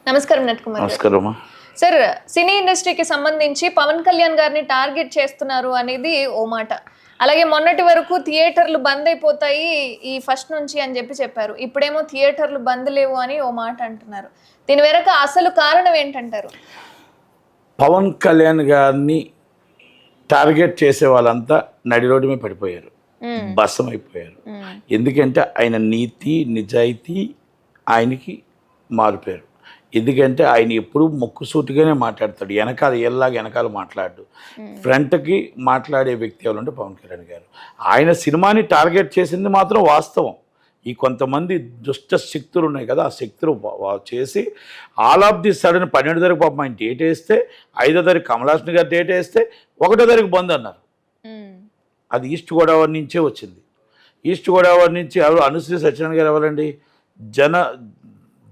నమస్కారం నట్ కుమార్. నమస్కారం సార్, సినీ ఇండస్ట్రీకి సంబంధించి పవన్ కళ్యాణ్ గారిని టార్గెట్ చేస్తున్నారు అనేది ఓ మాట. అలాగే మొన్నటి వరకు థియేటర్లు బంద్ అయిపోతాయి ఈ ఫస్ట్ నుంచి అని చెప్పారు. ఇప్పుడేమో థియేటర్లు బంద్ లేవు అని ఓ మాట అంటున్నారు. దీని వెనక అసలు కారణం ఏంటంటారు? పవన్ కళ్యాణ్ గారిని టార్గెట్ చేసే వాళ్ళంతా నడి రోడ్డు మీద పడిపోయారు, భస్సం అయిపోయారు. ఎందుకంటే ఆయన నీతి నిజాయితీ ఆయనకి మారిపోయారు. ఎందుకంటే ఆయన ఎప్పుడు మొక్కుసూటిగానే మాట్లాడతాడు, వెనకాల మాట్లాడు. ఫ్రంట్కి మాట్లాడే వ్యక్తి ఎవరంటే పవన్ కళ్యాణ్ గారు. ఆయన సినిమాని టార్గెట్ చేసింది మాత్రం వాస్తవం. ఈ కొంతమంది దుష్ట శక్తులు ఉన్నాయి కదా, ఆ శక్తులు చేసి ఆల్ ఆఫ్ ది సడన్ 12 తారీఖు పాపం ఆయన డేట్ వేస్తే, 5వ తారీఖు కమలాసన్ గారు డేట్ వేస్తే 1వ తారీఖు బంద్ అన్నారు. అది ఈస్ట్ గోదావరి నుంచే వచ్చింది. ఈస్ట్ గోదావరి నుంచి ఎవరు అనుశ్రీ సత్యనారాయణ గారు ఎవరండి,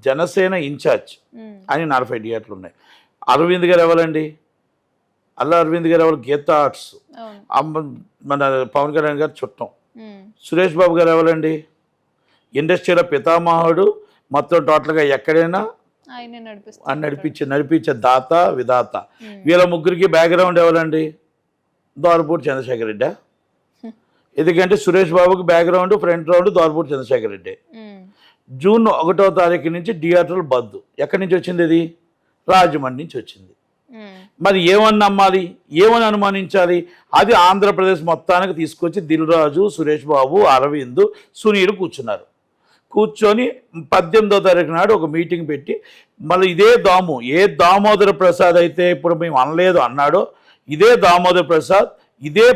జనసేన ఇన్ఛార్జ్. అని 40 థియేటర్లు ఉన్నాయి. అరవింద్ గారు ఎవరండి, అరవింద్ గారు ఎవరు, గీతా ఆర్ట్స్. మన పవన్ కళ్యాణ్ గారు చుట్టం. సురేష్ బాబు గారు ఎవరండి, ఇండస్ట్రీలో పితామహుడు. మొత్తం టోటల్గా ఎక్కడైనా నడిపించే దాత విధాత. వీళ్ళ ముగ్గురికి బ్యాక్గ్రౌండ్ ఎవరండి, దోరపూడి చంద్రశేఖర్ రెడ్డి. ఎందుకంటే సురేష్ బాబుకి background front round Dorapudi Chandrasekhar Reddy. June 1వ తారీఖు నుంచి థియేటర్లు బద్దు. ఎక్కడి నుంచి వచ్చింది, అది రాజమండ్రి నుంచి వచ్చింది. మరి ఏమని నమ్మాలి, ఏమని అనుమానించాలి? అది ఆంధ్రప్రదేశ్ మొత్తానికి తీసుకొచ్చి దిల్ రాజు, సురేష్ బాబు, అరవింద్, సునీల్ కూర్చొని 18వ తారీఖు నాడు ఒక మీటింగ్ పెట్టి, మళ్ళీ ఇదే దామోదర ప్రసాద్ అయితే ఇప్పుడు మేము అనలేదు అన్నాడో, ఇదే దామోదర్ ప్రసాద్, ఇదే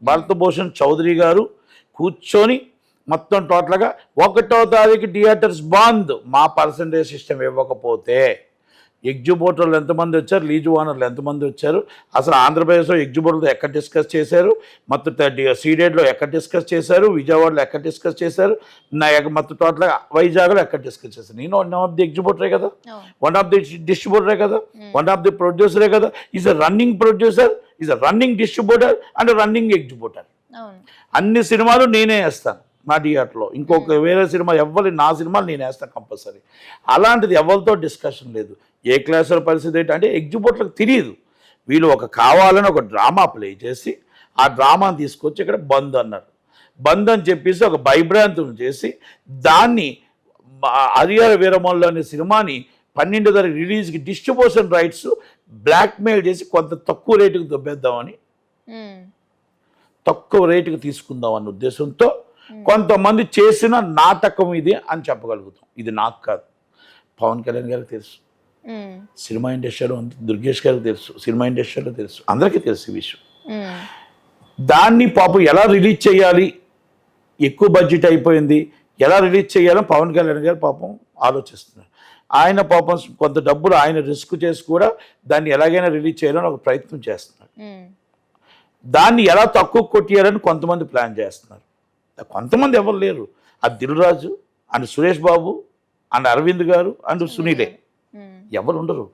భరతభూషణ్ చౌదరి గారు కూర్చొని మొత్తం టోటల్గా 1వ తారీఖు థియేటర్స్ బంద్. మా పర్సంటేజ్ సిస్టమ్ ఇవ్వకపోతే ఎగ్జిబిటర్లు ఎంతమంది వచ్చారు, లీజ్ ఓనర్లు ఎంతమంది వచ్చారు, అసలు ఆంధ్రప్రదేశ్లో ఎగ్జిబిటర్లతో ఎక్కడ డిస్కస్ చేశారు, మొత్తం సీడెడ్లో ఎక్కడ డిస్కస్ చేశారు, విజయవాడలో ఎక్కడ డిస్కస్ చేశారు, మొత్తం టోటల్గా వైజాగ్లో ఎక్కడ డిస్కస్ చేశారు. నేను వన్ ఆఫ్ ది ఎగ్జిబిటరే కదా, వన్ ఆఫ్ ది డిస్ట్రిబ్యూటరే కదా, వన్ ఆఫ్ ది ప్రొడ్యూసరే కదా. Is a running producer, is a running distributor and running exhibitor. అన్ని సినిమాలు నేనే వేస్తాను మా థియేటర్లో. ఇంకొక వేరే సినిమా నా సినిమాలు నేను వేస్తాను కంపల్సరీ. అలాంటిది ఎవరితో డిస్కషన్ లేదు. ఏ క్లాసుల పరిస్థితి ఏంటంటే ఎగ్జిబిటర్లకు తెలియదు. వీళ్ళు కావాలని ఒక డ్రామా ప్లే చేసి ఆ డ్రామాని తీసుకొచ్చి ఇక్కడ బంద్ అన్నారు. బంద్ అని చెప్పేసి ఒక భయభ్రాంతం చేసి దాన్ని హరిహర వీరమల్లు అనే సినిమాని 12వ తారీఖు రిలీజ్కి డిస్ట్రిబ్యూషన్ రైట్స్ బ్లాక్మెయిల్ చేసి కొంత తక్కువ రేటుకు దొబ్బేద్దామని, తక్కువ రేటుకు తీసుకుందామన్న ఉద్దేశంతో కొంతమంది చేసిన నాటకం ఇది అని చెప్పగలుగుతాం. ఇది నాకు కాదు, పవన్ కళ్యాణ్ గారికి తెలుసు, సినిమా ఇండస్ట్రీలో దుర్గేష్ గారికి తెలుసు, సినిమా ఇండస్ట్రీలో తెలుసు, అందరికీ తెలుసు ఈ విషయం. దాన్ని పాపం ఎలా రిలీజ్ చేయాలి, ఎక్కువ బడ్జెట్ అయిపోయింది, ఎలా రిలీజ్ చేయాలని పవన్ కళ్యాణ్ గారు పాపం ఆలోచిస్తున్నారు. ఆయన పాపం కొంత డబ్బులు ఆయన రిస్క్ చేసి కూడా దాన్ని ఎలాగైనా రిలీజ్ చేయాలని ఒక ప్రయత్నం చేస్తున్నారు. దాన్ని ఎలా తక్కువ కొట్టేయాలని కొంతమంది ప్లాన్ చేస్తున్నారు. కొంతమంది ఎవరు లేరు, ఆ దిల్ రాజు అండ్ సురేష్ బాబు అండ్ అరవింద్ గారు అండ్ సునీలే, ఎవరు ఉండరు.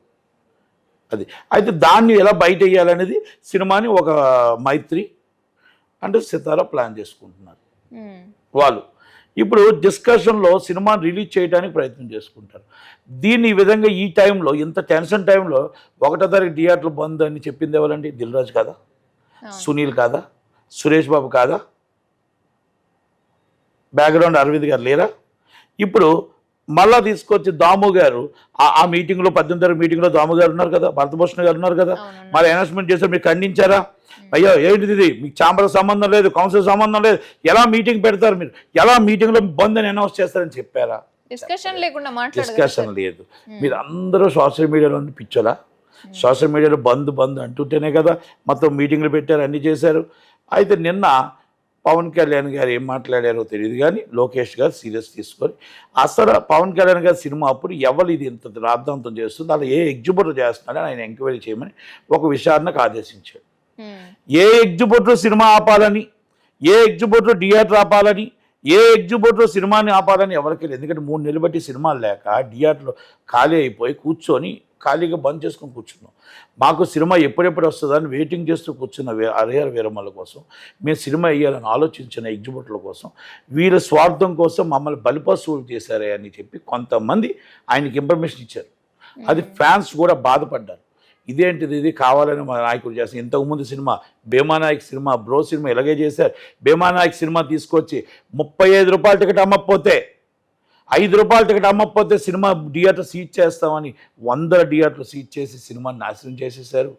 అది అయితే దాన్ని ఎలా బయట వేయాలనేది సినిమాని ఒక మైత్రి అండ్ సితారా ప్లాన్ చేసుకుంటున్నారు వాళ్ళు. ఇప్పుడు డిస్కషన్లో సినిమాని రిలీజ్ చేయడానికి ప్రయత్నం చేసుకుంటారు. దీన్ని ఈ విధంగా ఈ టైంలో, ఇంత టెన్షన్ టైంలో 1వ తారీఖు థియేటర్లు బంద్ అని చెప్పింది ఎవరండి, దిల్ రాజు కాదా, సునీల్ కాదా, సురేష్ బాబు కాదా, బ్యాక్గ్రౌండ్ అరవింద్ గారు లేరా? ఇప్పుడు మళ్ళా తీసుకొచ్చి దాము గారు ఆ మీటింగ్లో 18వ తారీఖు మీటింగ్లో దాము గారు ఉన్నారు కదా, భరతభూషణ్ గారు ఉన్నారు కదా, మరి అనౌన్స్మెంట్ చేశారు. మీరు ఖండించారా? అయ్యో ఏంటిది, మీకు ఛాంబర్ సంబంధం లేదు, కౌన్సిల్ సంబంధం లేదు, ఎలా మీటింగ్ పెడతారు, మీరు ఎలా మీటింగ్లో బంద్ అని అనౌన్స్ చేస్తారని చెప్పారా? డిస్కషన్ లేదు. మీరు అందరూ సోషల్ మీడియాలో పిచ్చోలా, సోషల్ మీడియాలో బంద్ అంటుంటేనే కదా మొత్తం మీటింగ్లు పెట్టారు, అన్నీ చేశారు. అయితే నిన్న పవన్ కళ్యాణ్ గారు ఏం మాట్లాడారో తెలియదు కానీ లోకేష్ గారు సీరియస్ తీసుకొని అసలు పవన్ కళ్యాణ్ గారి సినిమా అప్పుడు ఎవరు ఇది ఇంత రాద్ధాంతం చేస్తుంది, అలా ఏ ఎగ్జిబిటర్ చేస్తున్నాడని ఆయన ఎంక్వైరీ చేయమని ఒక విచారణకు ఆదేశించాడు. ఏ ఎగ్జిబిటర్ సినిమా ఆపాలని, ఏ ఎగ్జిబిటర్ థియేటర్ ఆపాలని, ఏ ఎగ్జిబిటర్ సినిమాని ఆపాలని ఎవరికి లేదు. ఎందుకంటే 3 నెలలు బట్టి సినిమాలు లేక థియేటర్లో ఖాళీ అయిపోయి కూర్చొని ఖాళీగా బంద్ చేసుకొని కూర్చున్నాం. మాకు సినిమా ఎప్పుడెప్పుడు వస్తుందని వెయిటింగ్ చేస్తూ కూర్చున్న హరిహర వీరమల కోసం, మేము సినిమా వేయాలని ఆలోచించిన ఎగ్జిబిటర్ల కోసం, వీళ్ళ స్వార్థం కోసం మమ్మల్ని బలిపశువులు చేశారే అని చెప్పి కొంతమంది ఆయనకి ఇన్ఫర్మేషన్ ఇచ్చారు. అది ఫ్యాన్స్ కూడా బాధపడ్డారు. ఇదేంటిది, ఇది కావాలని మా నాయకుడు చేస్తారు. ఇంతకుముందు cinema Bhima Naik cinema, bro cinema ఇలాగే చేశారు. భీమానాయక్ సినిమా తీసుకొచ్చి 35 రూపాయల టికెట్ అమ్మకపోతే, 5 రూపాయల టికెట్ అమ్మకపోతే సినిమా థియేటర్ సీట్ చేస్తామని 100 థియేటర్లు సీట్ చేసి సినిమాని నాశనం చేసేసారు.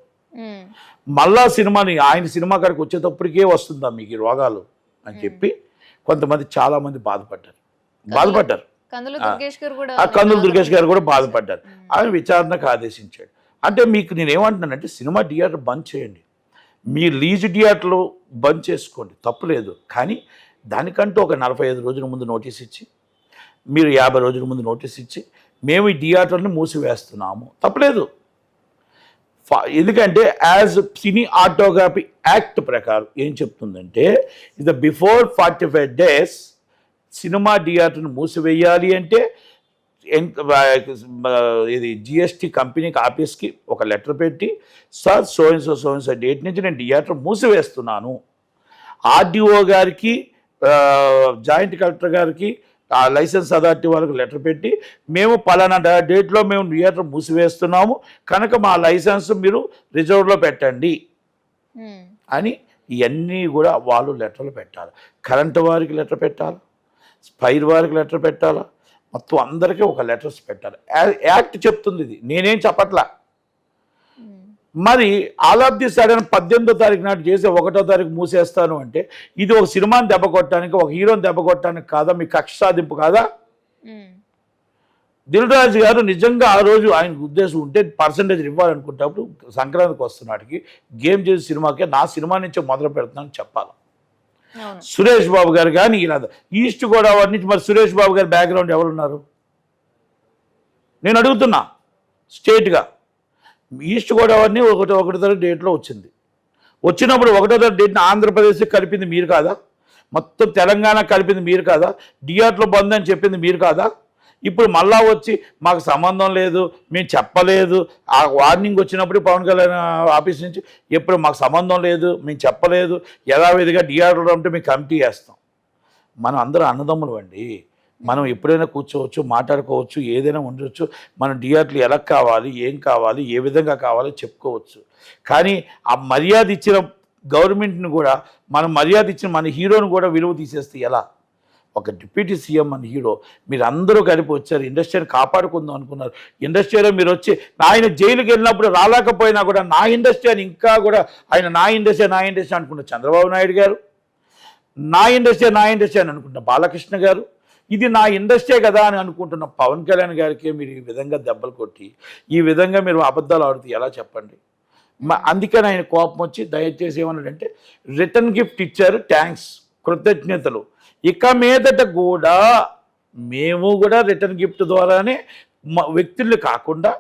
మళ్ళా సినిమాని ఆయన సినిమా కాడికి వచ్చేటప్పటికే వస్తుందా మీకు ఈ రోగాలు అని చెప్పి కొంతమంది చాలామంది బాధపడ్డారు. కందులు దుర్గేష్ గారు కూడా ఆ కందులు దుర్గేష్ గారు కూడా బాధపడ్డారు. ఆయన విచారణకు ఆదేశించాడు. అంటే మీకు నేనేమంటున్నానంటే సినిమా థియేటర్ బంద్ చేయండి, మీ లీజ్ థియేటర్లు బంద్ చేసుకోండి, తప్పులేదు. కానీ దానికంటూ ఒక 45 రోజుల ముందు నోటీస్ ఇచ్చి, మీరు 50 రోజుల ముందు నోటీస్ ఇచ్చి మేము ఈ థియేటర్ని మూసివేస్తున్నాము, తప్పలేదు. ఎందుకంటే యాజ్ సినీ ఆటోగ్రఫీ యాక్ట్ ప్రకారం ఏం చెప్తుందంటే ఇది బిఫోర్ 45 days సినిమా థియేటర్ని మూసివేయాలి అంటే ఇది జిఎస్టీ కంపెనీకి ఆఫీస్కి ఒక లెటర్ పెట్టి, సార్ సో డేట్ నుంచి నేను థియేటర్ మూసివేస్తున్నాను, ఆర్డీఓ గారికి జాయింట్ కలెక్టర్ గారికి ఆ లైసెన్స్ అథారిటీ వాళ్ళకి లెటర్ పెట్టి మేము పలానా డేట్లో మేము థియేటర్ మూసివేస్తున్నాము కనుక మా లైసెన్స్ మీరు రిజర్వ్లో పెట్టండి అని ఇవన్నీ కూడా వాళ్ళు లెటర్లు పెట్టాలి. కరెంటు వారికి లెటర్ పెట్టాలి, ఫైర్ వారికి లెటర్ పెట్టాలా, మొత్తం అందరికీ ఒక లెటర్స్ పెట్టాలి. యాక్ట్ చెప్తుంది, ఇది నేనేం చెప్పట్లా. మరి ఆల్ ఆఫ్ ది సడన్ 18వ తారీఖు నాటి చేసి 1వ తారీఖు మూసేస్తాను అంటే ఇది ఒక సినిమాని దెబ్బ కొట్టడానికి, ఒక హీరోని దెబ్బ కొట్టడానికి కాదా, మీ కక్ష సాధింపు కాదా? దిల్ రాజు గారు నిజంగా ఆ రోజు ఆయనకు ఉద్దేశం ఉంటే పర్సంటేజ్ ఇవ్వాలనుకుంటప్పుడు సంక్రాంతికి వస్తున్నాడికి గేమ్ చేసే సినిమాకే నా సినిమా నుంచే మొదలు పెడుతున్నాను చెప్పాలి. సురేష్ బాబు గారు కానీ ఇలా ఈస్ట్ గోదావరి నుంచి మరి సురేష్ బాబు గారి బ్యాక్గ్రౌండ్ ఎవరున్నారు నేను అడుగుతున్నా స్టేట్గా. ఈస్ట్ గోదావరిని ఒకటో తారీఖు డేట్లో వచ్చినప్పుడు 1వ తారీఖు డేట్ని ఆంధ్రప్రదేశ్ కలిపింది మీరు కాదా, మొత్తం తెలంగాణ కలిపింది మీరు కాదా, థియేటర్లో బంద్ అని చెప్పింది మీరు కాదా? ఇప్పుడు మళ్ళా వచ్చి మాకు సంబంధం లేదు, మేము చెప్పలేదు, ఆ వార్నింగ్ వచ్చినప్పుడు పవన్ కళ్యాణ్ ఆఫీస్ నుంచి ఎప్పుడు మాకు సంబంధం లేదు, మేము చెప్పలేదు, యథావిధిగా థియేటర్లో ఉంటే మేము కమిటీ వేస్తాం. మనం అందరూ అన్నదమ్ములు అండి, మనం ఎప్పుడైనా కూర్చోవచ్చు, మాట్లాడుకోవచ్చు, ఏదైనా ఉండొచ్చు, మన థియేటర్లు ఎలా కావాలి, ఏం కావాలి, ఏ విధంగా కావాలో చెప్పుకోవచ్చు. కానీ ఆ మర్యాద ఇచ్చిన గవర్నమెంట్ని కూడా మనం మర్యాద ఇచ్చిన మన హీరోని కూడా విలువ తీసేస్తే ఎలా? ఒక డిప్యూటీ సీఎం అని హీరో మీరు అందరూ కలిపి వచ్చారు, ఇండస్ట్రీని కాపాడుకుందాం అనుకున్నారు. ఇండస్ట్రీలో మీరు వచ్చి ఆయన జైలుకి వెళ్ళినప్పుడు రాలేకపోయినా కూడా నా ఇండస్ట్రీ అని ఇంకా కూడా ఆయన నా ఇండస్ట్రీ అనుకున్న చంద్రబాబు నాయుడు గారు, నా ఇండస్ట్రీ అని అనుకుంటున్న బాలకృష్ణ గారు, ఇది నా ఇండస్ట్రీ కదా అని అనుకుంటున్న పవన్ కళ్యాణ్ గారికి మీరు ఈ విధంగా దెబ్బలు కొట్టి ఈ విధంగా మీరు అబద్ధాలు ఆడుతూ ఎలా చెప్పండి? అందుకని ఆయన కోపం వచ్చి దయచేసి ఏమన్నాడంటే రిటర్న్ గిఫ్ట్ ఇచ్చారు, థ్యాంక్స్, కృతజ్ఞతలు. ఇక మీదట కూడా మేము కూడా రిటర్న్ గిఫ్ట్ ద్వారానే వ్యక్తులు కాకుండా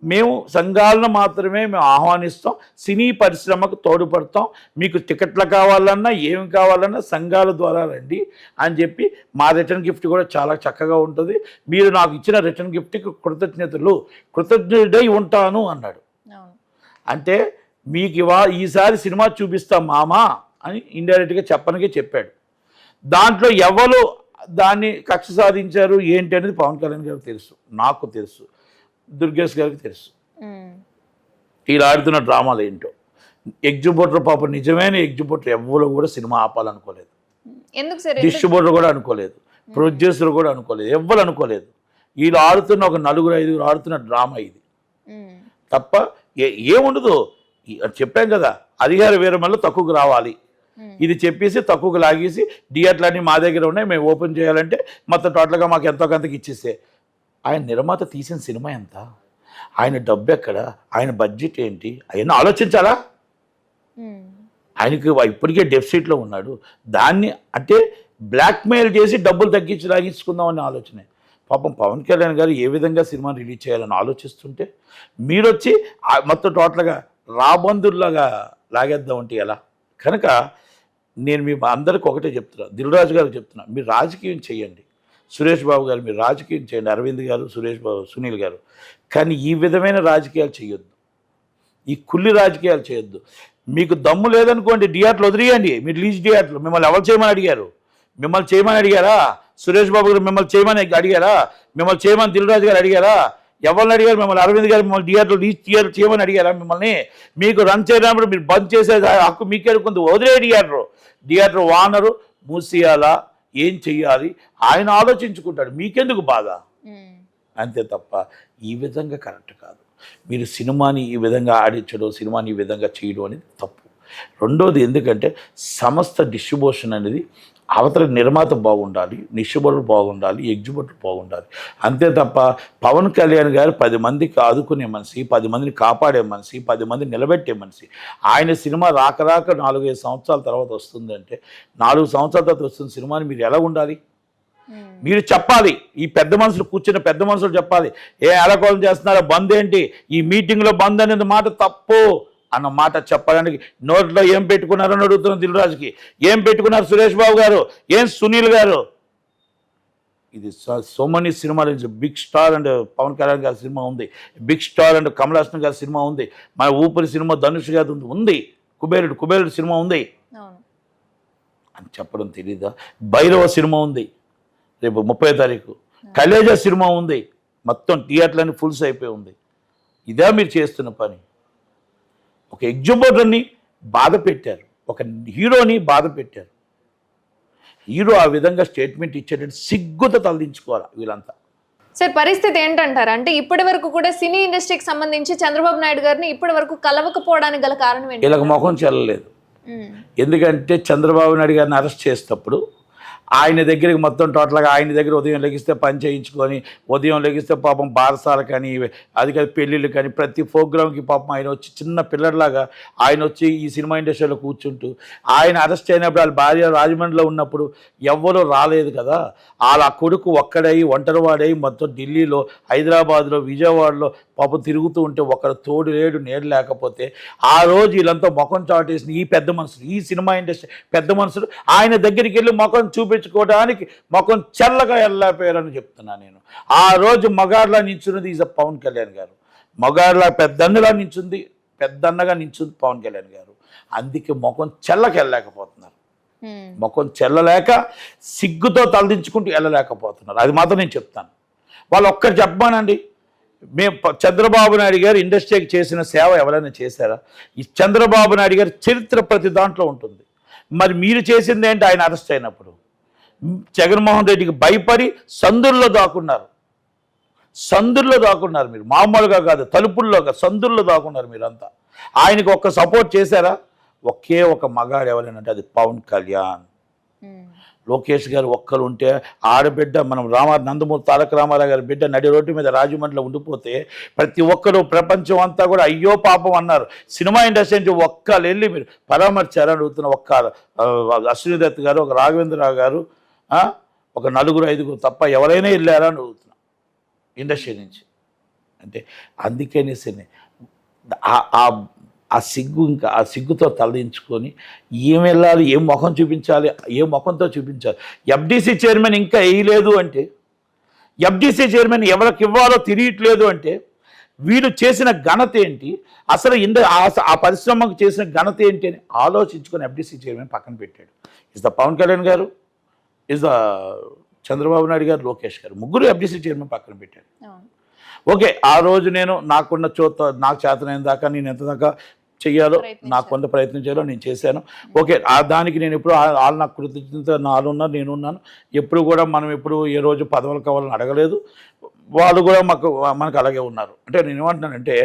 మేము సంఘాలను మాత్రమే మేము ఆహ్వానిస్తాం, సినీ పరిశ్రమకు తోడ్పడతాం, మీకు టికెట్లు కావాలన్నా ఏమి కావాలన్నా సంఘాల ద్వారా రండి అని చెప్పి మా రిటర్న్ గిఫ్ట్ కూడా చాలా చక్కగా ఉంటుంది, మీరు నాకు ఇచ్చిన రిటర్న్ గిఫ్ట్కి కృతజ్ఞుడై ఉంటాను అన్నాడు. అంటే మీకు ఈసారి సినిమా చూపిస్తాం మామా అని ఇండైరెక్ట్గా చెప్పనికే చెప్పాడు. దాంట్లో ఎవరు దాన్ని కక్ష సాధించారు ఏంటి అనేది పవన్ కళ్యాణ్ గారికి తెలుసు, నాకు తెలుసు, దుర్గేష్ గారికి తెలుసు. వీళ్ళు ఆడుతున్న డ్రామాలు ఏంటో. ఎగ్జిబిటర్ పాపం నిజమైన ఎగ్జిబిటర్ ఎవ్వరు కూడా సినిమా ఆపాలనుకోలేదు, డిస్ట్రిబ్యూటర్ కూడా అనుకోలేదు, ప్రొడ్యూసర్ కూడా అనుకోలేదు, ఎవ్వరు అనుకోలేదు. వీళ్ళు ఆడుతున్న ఒక 4-5 ఆడుతున్న డ్రామా ఇది తప్ప ఏముండదు. చెప్పాం కదా, హరిహర వీరమల్లో తక్కువకు రావాలి, ఇది చెప్పేసి తక్కువకు లాగేసి థియేటర్లన్నీ మా దగ్గర ఉన్నాయి, మేము ఓపెన్ చేయాలంటే మొత్తం టోటల్గా మాకు ఎంతో కొంతకి ఇచ్చేస్తే. ఆయన నిర్మాత తీసిన సినిమా ఎంత, ఆయన డబ్బు ఎక్కడ, ఆయన బడ్జెట్ ఏంటి, అవన్నీ ఆలోచించాలా? ఆయనకి ఇప్పటికే డెఫిసిట్లో ఉన్నాడు. దాన్ని అంటే బ్లాక్మెయిల్ చేసి డబ్బులు తగ్గించి లాగించుకుందామని ఆలోచనే. పాపం పవన్ కళ్యాణ్ గారు ఏ విధంగా సినిమాని రిలీజ్ చేయాలని ఆలోచిస్తుంటే మీరు వచ్చి మొత్తం టోటల్గా రాబందుల్లాగా లాగేద్దామంటే ఎలా? కనుక నేను మీ అందరికీ ఒకటే చెప్తున్నా, దిల్ రాజు గారికి చెప్తున్నా, మీరు రాజకీయం చేయండి, సురేష్ బాబు గారు మీరు రాజకీయం చేయండి, అరవింద్ గారు, సురేష్ బాబు, సునీల్ గారు, కానీ ఈ విధమైన రాజకీయాలు చేయొద్దు, ఈ కుల్లి రాజకీయాలు చేయొద్దు. మీకు దమ్ము లేదనుకోండి థియేటర్లు వదిలేయండి, మీరు లీజ్ థియేటర్లు. మిమ్మల్ని ఎవరు చేయమని అడిగారు? మిమ్మల్ని చేయమని అడిగారా? సురేష్ బాబు గారు మిమ్మల్ని చేయమని అడిగారా? మిమ్మల్ని చేయమని దిల్రాజు గారు అడిగారా? ఎవరిని అడిగారు? మిమ్మల్ని అరవింద్ గారు మిమ్మల్ని థియేటర్లు లీజ్ థియేటర్ చేయమని అడిగారా? మిమ్మల్ని మీకు రన్ చేయడానికి మీరు బంద్ చేసే హక్కు మీకే కొంత వదిలే థియేటర్ ఓనరు మూసేయాలా, ఏం చెయ్యాలి ఆయన ఆలోచించుకుంటాడు, మీకెందుకు బాధ? అంతే తప్ప ఈ విధంగా కరెక్ట్ కాదు. మీరు సినిమాని ఈ విధంగా ఆడించడం, సినిమాని ఈ విధంగా చేయడం అనేది తప్పు. రెండోది, ఎందుకంటే సంస్థ డిస్ట్రిబ్యూషన్ అనేది అవతల నిర్మాత బాగుండాలి, డిస్ట్రిబ్యూటర్ బాగుండాలి, ఎగ్జిబ్యూటర్ బాగుండాలి. అంతే తప్ప పవన్ కళ్యాణ్ గారు 10 మందికి ఆదుకునే మనిషి, 10 మందిని కాపాడే మనిషి, 10 మందిని నిలబెట్టే మనిషి. ఆయన సినిమా రాక 4-5 సంవత్సరాల తర్వాత వస్తుందంటే 4 సంవత్సరాల తర్వాత వస్తున్న సినిమాని మీరు ఎలా ఉండాలి? మీరు చెప్పాలి, ఈ పెద్ద మనుషులు కూర్చున్న పెద్ద మనుషులు చెప్పాలి, ఎలకోలం చేస్తున్నారో బంద్ ఏంటి, ఈ మీటింగ్లో బంద్ అనేది మాట తప్పు అన్న మాట చెప్పడానికి నోట్లో ఏం పెట్టుకున్నారని అడుగుతున్నాం. దిల్రాజుకి ఏం పెట్టుకున్నారు? సురేష్ బాబు గారు, ఏం సునీల్ గారు? ఇది సో మెనీ సినిమాలు, big star and Pawan Kalyan గారి సినిమా ఉంది, big star and Kamal Haasan గారి సినిమా ఉంది, మన ఊపిరి సినిమా ధనుష్ గారి ఉంది, కుబేరుడు సినిమా ఉంది అని చెప్పడం తెలీదా? భైరవ సినిమా ఉంది రేపు 30వ తారీఖు, కలేజా సినిమా ఉంది, మొత్తం థియేటర్లన్నీ ఫుల్స్ అయిపోయి ఉంది. ఇదే మీరు చేస్తున్న పని. ఒక ఎగ్జిబ్యూటర్ని బాధ పెట్టారు, ఒక హీరోని బాధ పెట్టారు. హీరో ఆ విధంగా స్టేట్మెంట్ ఇచ్చేటట్టు సిగ్గుతో తలదించుకోవాలి వీళ్ళంతా. సార్, పరిస్థితి ఏంటంటారు? అంటే ఇప్పటి వరకు కూడా సినీ ఇండస్ట్రీకి సంబంధించి చంద్రబాబు నాయుడు గారిని ఇప్పటి వరకు కలవకపోవడానికి గల కారణం ఏంటి? వీళ్ళకి ముఖం చెల్లలేదు. ఎందుకంటే చంద్రబాబు నాయుడు గారిని అరెస్ట్ చేసేటప్పుడు ఆయన దగ్గరికి మొత్తం టోటల్గా ఆయన దగ్గర ఉదయం లెగిస్తే పని చేయించుకొని, ఉదయం లెగిస్తే పాపం బారసాలు కానీ అది కాదు పెళ్ళిళ్ళు కానీ ప్రతి ప్రోగ్రామ్కి పాపం ఆయన వచ్చి చిన్న పిల్లర్లాగా ఆయన వచ్చి ఈ సినిమా ఇండస్ట్రీలో కూర్చుంటూ, ఆయన అరెస్ట్ అయినప్పుడు వాళ్ళ భార్య రాజమండ్రిలో ఉన్నప్పుడు ఎవ్వరూ రాలేదు కదా, వాళ్ళ కొడుకు ఒక్కడై ఒంటరివాడై మొత్తం ఢిల్లీలో, హైదరాబాద్లో, విజయవాడలో పాపం తిరుగుతూ ఉంటే ఒకరు తోడు లేడు, నేడు లేకపోతే ఆ రోజు వీళ్ళంతా ముఖం చాటేసిన ఈ పెద్ద మనుషులు, ఈ సినిమా ఇండస్ట్రీ పెద్ద మనుషులు ఆయన దగ్గరికి వెళ్ళి ముఖం చూపించుకోవడానికి ముఖం చల్లగా వెళ్ళలేకపోయారని చెప్తున్నా నేను. ఆ రోజు మగాడ్లా నించున్నది ఈజ్ పవన్ కళ్యాణ్ గారు, మగాడ్లా పెద్దన్నగా నించుంది పవన్ కళ్యాణ్ గారు. అందుకే ముఖం చల్లకి వెళ్ళలేకపోతున్నారు, ముఖం చెల్లలేక సిగ్గుతో తలదించుకుంటూ వెళ్ళలేకపోతున్నారు. అది మాత్రం నేను చెప్తాను. వాళ్ళు ఒక్కరు చెప్పమానండి, మేము చంద్రబాబు నాయుడు గారు ఇండస్ట్రీకి చేసిన సేవ ఎవరైనా చేశారా? ఈ చంద్రబాబు నాయుడు గారి చరిత్ర ప్రతి దాంట్లో ఉంటుంది. మరి మీరు చేసింది ఏంటి? ఆయన అరెస్ట్ అయినప్పుడు జగన్మోహన్ రెడ్డికి భయపడి సందుల్లో దాక్కున్నారు మీరు, మామూలుగా కాదు, తలుపుల్లో సందుల్లో దాక్కున్నారు మీరంతా. ఆయనకు ఒక్క సపోర్ట్ చేశారా? ఒకే ఒక మగాడు ఎవరైనా అది పవన్ కళ్యాణ్. లోకేష్ గారు ఒక్కరు ఉంటే ఆడబిడ్డ మనం నందమూరి తారక రామారావు గారి బిడ్డ నడి రోడ్డు మీద రాజమండ్రిలో ఉండిపోతే ప్రతి ఒక్కరు ప్రపంచం అంతా కూడా అయ్యో పాపం అన్నారు. సినిమా ఇండస్ట్రీ నుంచి ఒక్కరు వెళ్ళి మీరు పరామర్శారని అడుగుతున్న ఒక్క అశ్విని దత్ గారు, ఒక రాఘవేంద్రరావు గారు, ఒక 4-5 తప్ప ఎవరైనా వెళ్ళారా అని అడుగుతున్నాం ఇండస్ట్రీ నుంచి. అంటే అందుకనే ఆ సిగ్గుతో తలదించుకొని ఏం వెళ్ళాలి, ఏం ముఖం చూపించాలి, ఏ ముఖంతో చూపించాలి. ఎఫ్డీసీ చైర్మన్ ఇంకా వేయలేదు అంటే, ఎఫ్డీసీ చైర్మన్ ఎవరికి ఇవ్వాలో తెలియట్లేదు అంటే వీడు చేసిన ఘనత ఏంటి, అసలు ఆ పరిశ్రమకు చేసిన ఘనత ఏంటి అని ఆలోచించుకొని ఎఫ్డీసీ చైర్మన్ పక్కన పెట్టాడు. ఇస్ ద పవన్ కళ్యాణ్ గారు, ఇస్ ద చంద్రబాబు నాయుడు గారు, లోకేష్ గారు, ముగ్గురు ఎఫ్డీసీ చైర్మన్ పక్కన పెట్టాడు. ఓకే, ఆ రోజు నేను నాకున్న నాకు చేతనైన దాకా నేను ఎంత దాకా చెయ్యాలో, నాకు కొంత ప్రయత్నం చేయాలో నేను చేశాను. ఓకే, దానికి నేను ఎప్పుడు వాళ్ళు నాకు కృతజ్ఞత నాలున్నారు, నేనున్నాను. ఎప్పుడు కూడా మనం ఎప్పుడు ఏ రోజు పదవులు కావాలని అడగలేదు, వాళ్ళు కూడా మనకు అలాగే ఉన్నారు. అంటే నేను ఏమంటున్నానంటే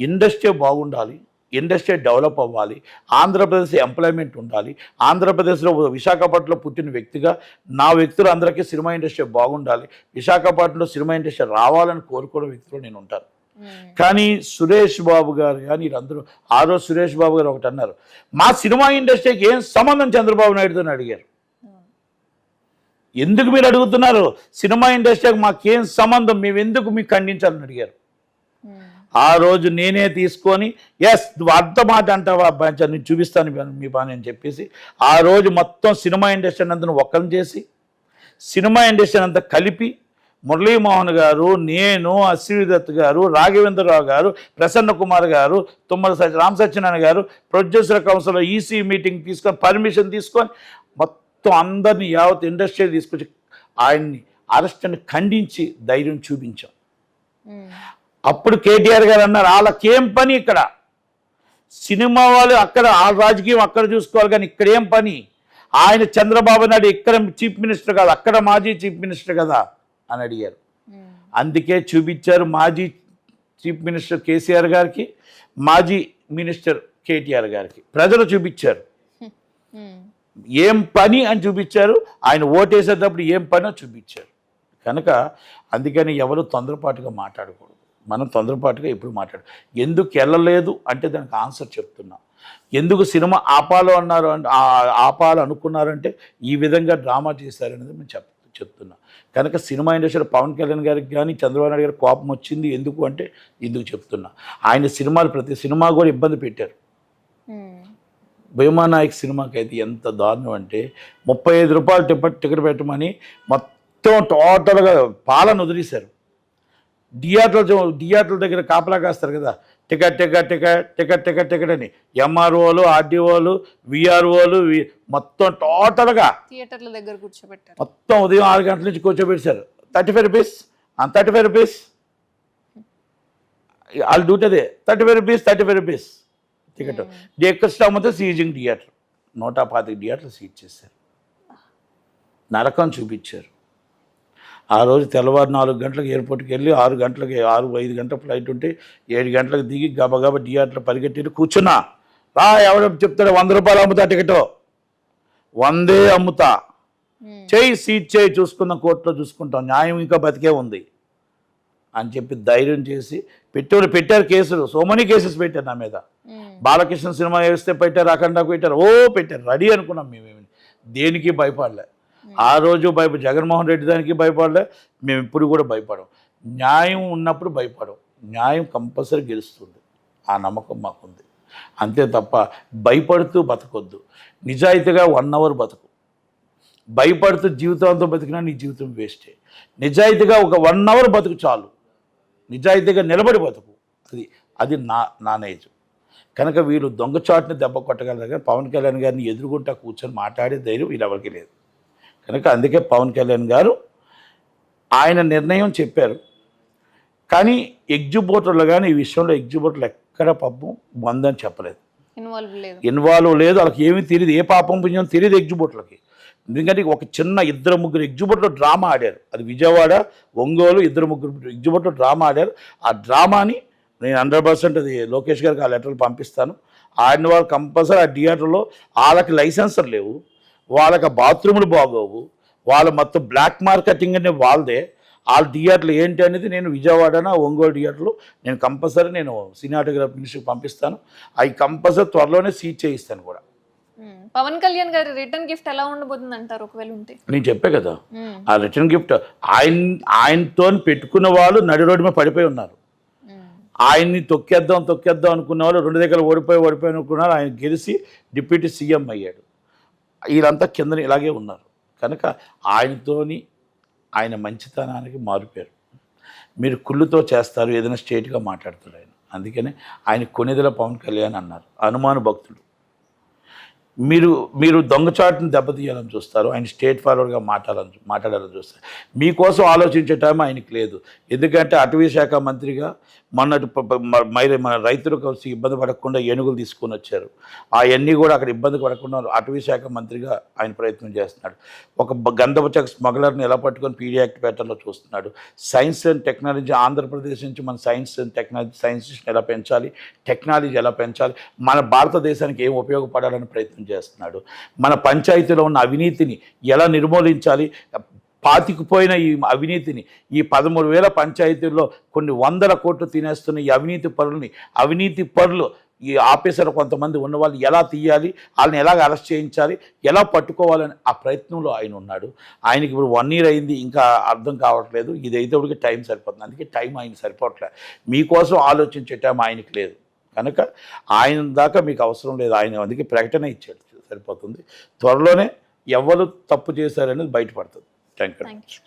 ఇండస్ట్రీ బాగుండాలి, ఇండస్ట్రీ డెవలప్ అవ్వాలి, ఆంధ్రప్రదేశ్ ఎంప్లాయ్మెంట్ ఉండాలి. ఆంధ్రప్రదేశ్లో విశాఖపట్నంలో పుట్టిన వ్యక్తిగా నా వ్యక్తులు అందరికీ సినిమా ఇండస్ట్రీ బాగుండాలి, విశాఖపట్నంలో సినిమా ఇండస్ట్రీ రావాలని కోరుకునే వ్యక్తులు నేను ఉంటాను. కానీ సురేష్ బాబు గారు కానీ వీరందరూ ఆ రోజు సురేష్ బాబు గారు ఒకటి అన్నారు, మా సినిమా ఇండస్ట్రీకి ఏం సంబంధం చంద్రబాబు నాయుడుతో అడిగారు. ఎందుకు మీరు అడుగుతున్నారు? సినిమా ఇండస్ట్రీకి మాకేం సంబంధం, మేము ఎందుకు మీకు ఖండించాలని అడిగారు. ఆ రోజు నేనే తీసుకొని ఎస్ నువ్వు అర్థ మాట అంటావా అబ్బాయి, నేను చూపిస్తాను మీ పని అని చెప్పేసి ఆ రోజు మొత్తం సినిమా ఇండస్ట్రీ అంతా ఒక్కరిని చేసి సినిమా ఇండస్ట్రీ అంతా కలిపి మురళీమోహన్ గారు, నేను, అశ్విని దత్ గారు, రాఘవేంద్రరావు గారు, ప్రసన్న కుమార్ గారు, తుమ్మల రామ్ సత్యనారాయణ గారు, ప్రొడ్యూసర్ కౌన్సిల్ ఈసీ మీటింగ్ తీసుకొని పర్మిషన్ తీసుకొని మొత్తం అందరినీ యావత్ ఇండస్ట్రీ తీసుకొచ్చి ఆయన్ని అరెస్ట్ని ఖండించి ధైర్యం చూపించాం. అప్పుడు కేటీఆర్ గారు అన్నారు, వాళ్ళకేం పని ఇక్కడ, సినిమా వాళ్ళు అక్కడ ఆ రాజకీయం అక్కడ చూసుకోవాలి కానీ ఇక్కడ ఏం పని, ఆయన చంద్రబాబు నాయుడు ఇక్కడ చీఫ్ మినిస్టర్ కాదు, అక్కడ మాజీ చీఫ్ మినిస్టర్ కదా అని అడిగారు. అందుకే చూపించారు మాజీ చీఫ్ మినిస్టర్ కేసీఆర్ గారికి, మాజీ మినిస్టర్ కేటీఆర్ గారికి ప్రజలు చూపించారు ఏం పని అని చూపించారు. ఆయన ఓటేసేటప్పుడు ఏం పనో చూపించారు. కనుక అందుకని ఎవరు తొందరపాటుగా మాట్లాడకూడదు. మనం తొందరపాటుగా ఎప్పుడు మాట్లాడు. ఎందుకు వెళ్ళలేదు అంటే దానికి ఆన్సర్ చెప్తున్నా. ఎందుకు సినిమా ఆపాలు అనుకున్నారంటే ఈ విధంగా డ్రామా చేశారనేది మేము చెప్తున్నా. కనుక సినిమా ఇండస్ట్రీలో పవన్ కళ్యాణ్ గారికి కానీ చంద్రబాబు నాయుడు గారికి కోపం వచ్చింది ఎందుకు అంటే ఎందుకు చెప్తున్నా. ఆయన సినిమాలు ప్రతి సినిమా కూడా ఇబ్బంది పెట్టారు. భీమానాయక్ సినిమాకి అయితే ఎంత దారుణం అంటే 35 రూపాయలు టికెట్ పెట్టమని మొత్తం టోటల్గా పాలన వదిలేశారు. థియేటర్ల దగ్గర కాపలా కాస్తారు కదా, ticket ticket ticket ticket ticket ticket అని ఎంఆర్ఓలు, ఆర్డీఓలు, విఆర్ఓలు మొత్తం టోటల్గా థియేటర్ల దగ్గర కూర్చోబెట్టారు. మొత్తం ఉదయం 6 గంటల నుంచి కూర్చోబెట్టారు. 35 రూపీస్ 35 రూపీస్ వాళ్ళు డ్యూటీ అదే 35 రూపీస్ టికెట్. ఎక్కువ అమ్మితే సీజింగ్ థియేటర్ 125 థియేటర్లు సీజ్ చేశారు. నరకం చూపించారు. ఆ రోజు తెల్లవారు 4 గంటలకు ఎయిర్పోర్ట్కి వెళ్ళి 6 గంటలకి 5 గంటల ఫ్లైట్ ఉంటే 7 గంటలకు దిగి గబగబా థియేటర్లో పరిగెట్టి కూర్చున్నా. రా ఎవడో చెప్తాడు 100 రూపాయలు అమ్ముతా టికెట్, 100 అమ్ముతా, చేయి సీట్ చేయి, చూసుకుందాం కోర్టులో చూసుకుంటాం, న్యాయం ఇంకా బతికే ఉంది అని చెప్పి ధైర్యం చేసి పెట్టారు కేసులు. సో మెనీ కేసెస్ పెట్టారు నా మీద. బాలకృష్ణ సినిమా వేస్తే పెట్టారు, అఖండకు పెట్టారు, పెట్టారు. రెడీ అనుకున్నాం మేమేమి, దేనికి భయపడలే. ఆ రోజు జగన్మోహన్ రెడ్డి దానికి భయపడలే, మేము ఇప్పుడు కూడా భయపడం. న్యాయం ఉన్నప్పుడు భయపడం. న్యాయం కంపల్సరీ గెలుస్తుంది, ఆ నమ్మకం మాకుంది. అంతే తప్ప భయపడుతూ బతకొద్దు. నిజాయితీగా 1 అవర్ బతుకు. భయపడుతూ జీవితంతో బతికినా నీ జీవితం వేస్టే. నిజాయితీగా ఒక 1 అవర్ బతుకు చాలు. నిజాయితీగా నిలబడి బతుకు. అది నా నేజ్. కనుక వీళ్ళు దొంగచాటుని దెబ్బ కొట్టగలరు కానీ పవన్ కళ్యాణ్ గారిని ఎదురుగుంటా కూర్చొని మాట్లాడే ధైర్యం వీళ్ళెవరికి లేదు. కనుక అందుకే పవన్ కళ్యాణ్ గారు ఆయన నిర్ణయం చెప్పారు. కానీ ఎగ్జిబిటర్లు కానీ ఈ విషయంలో ఎగ్జిబిటర్లు ఎక్కడ పాపం బందని చెప్పలేదు, ఇన్వాల్వ్ లేదు. వాళ్ళకి ఏమీ తెలియదు, ఏ పాపం పుణ్యం తెలియదు ఎగ్జిబిటర్లకి. ఎందుకంటే ఒక చిన్న 2-3 ఎగ్జిబిటర్లు డ్రామా ఆడారు. అది విజయవాడ, ఒంగోలు 2-3 ఎగ్జిబిటర్లు డ్రామా ఆడారు. ఆ డ్రామాని నేను 100% అది లోకేష్ గారికి ఆ లెటర్లు పంపిస్తాను. ఆడిన వాళ్ళు కంపల్సరీ ఆ థియేటర్లో వాళ్ళకి లైసెన్సులు లేవు, వాళ్ళకి బాత్రూములు బాగోవు, వాళ్ళ మొత్తం బ్లాక్ మార్కెటింగ్ అనేది వాళ్ళదే. వాళ్ళ థియేటర్లు ఏంటి అనేది నేను విజయవాడన ఒంగోలు థియేటర్లు నేను కంపల్సరీ నేను సినిమాటోగ్రఫీ మినిస్ట్రీకి పంపిస్తాను. అవి కంపల్సరీ త్వరలోనే సీజ్ చేయిస్తాను కూడా. పవన్ కళ్యాణ్ గారి రిటర్న్ గిఫ్ట్ ఎలా ఉండబోతుంది అంటారు ఒకవేళ ఉంటే? నేను చెప్పే కదా, ఆ రిటర్న్ గిఫ్ట్ ఆయనతో పెట్టుకున్న వాళ్ళు నడి రోడ్డు మీద పడిపోయి ఉన్నారు. ఆయన్ని తొక్కేద్దాం అనుకున్న వాళ్ళు 2 దగ్గర ఓడిపోయి అనుకున్నారు. ఆయన గెలిచి డిప్యూటీ సీఎం అయ్యాడు. వీళ్ళంతా కింద ఇలాగే ఉన్నారు. కనుక ఆయనతోని ఆయన మంచితనానికి మారిపోయారు. మీరు కుళ్ళుతో చేస్తారు, ఏదైనా స్టేట్గా మాట్లాడతారు ఆయన. అందుకనే ఆయన కొనిదెల పవన్ కళ్యాణ్ అన్నారు. హనుమాను భక్తుడు. మీరు దొంగచాటుని దెబ్బతీయాలని చూస్తారు, ఆయన స్టేట్ ఫార్వర్డ్గా మాట్లాడాలని చూస్తారు. మీకోసం ఆలోచించే టైం ఆయనకి లేదు. ఎందుకంటే అటవీ శాఖ మంత్రిగా మన రైతులు కలిసి ఇబ్బంది పడకుండా ఏనుగులు తీసుకొని వచ్చారు. అవన్నీ కూడా అక్కడ ఇబ్బంది పడకుండా అటవీ శాఖ మంత్రిగా ఆయన ప్రయత్నం చేస్తున్నాడు. ఒక గంధపు చెక్క స్మగ్లర్ని ఎలా పట్టుకొని పీడీ యాక్ట్ పెట్టాలో చూస్తున్నాడు. సైన్స్ అండ్ టెక్నాలజీ, ఆంధ్రప్రదేశ్ నుంచి మన సైన్స్ అండ్ టెక్నాలజీ సైన్సిస్ట్ని ఎలా పెంచాలి, టెక్నాలజీ ఎలా పెంచాలి, మన భారతదేశానికి ఏం ఉపయోగపడాలని ప్రయత్నం చేస్తున్నాడు. మన పంచాయతీలో ఉన్న అవినీతిని ఎలా నిర్మూలించాలి, పాతికిపోయిన ఈ అవినీతిని, ఈ 13,000 పంచాయతీల్లో కొన్ని 100 కోట్లు తినేస్తున్న ఈ అవినీతి పరులు ఈ ఆఫీసర్ కొంతమంది ఉన్న వాళ్ళు ఎలా తీయాలి, వాళ్ళని ఎలాగ అరెస్ట్ చేయించాలి, ఎలా పట్టుకోవాలని ఆ ప్రయత్నంలో ఆయన ఉన్నాడు. ఆయనకి ఇప్పుడు 1 year అయింది, ఇంకా అర్థం కావట్లేదు. ఇదైతే ఒకటికి టైం సరిపోతుంది. అందుకే టైం ఆయన సరిపోవట్లేదు. మీకోసం ఆలోచించే టైం ఆయనకి లేదు. కనుక ఆయన దాకా మీకు అవసరం లేదు. ఆయన అందుకే ప్రకటన ఇచ్చాడు, సరిపోతుంది. త్వరలోనే ఎవరు తప్పు చేశారనేది బయటపడుతుంది. Thank you thank you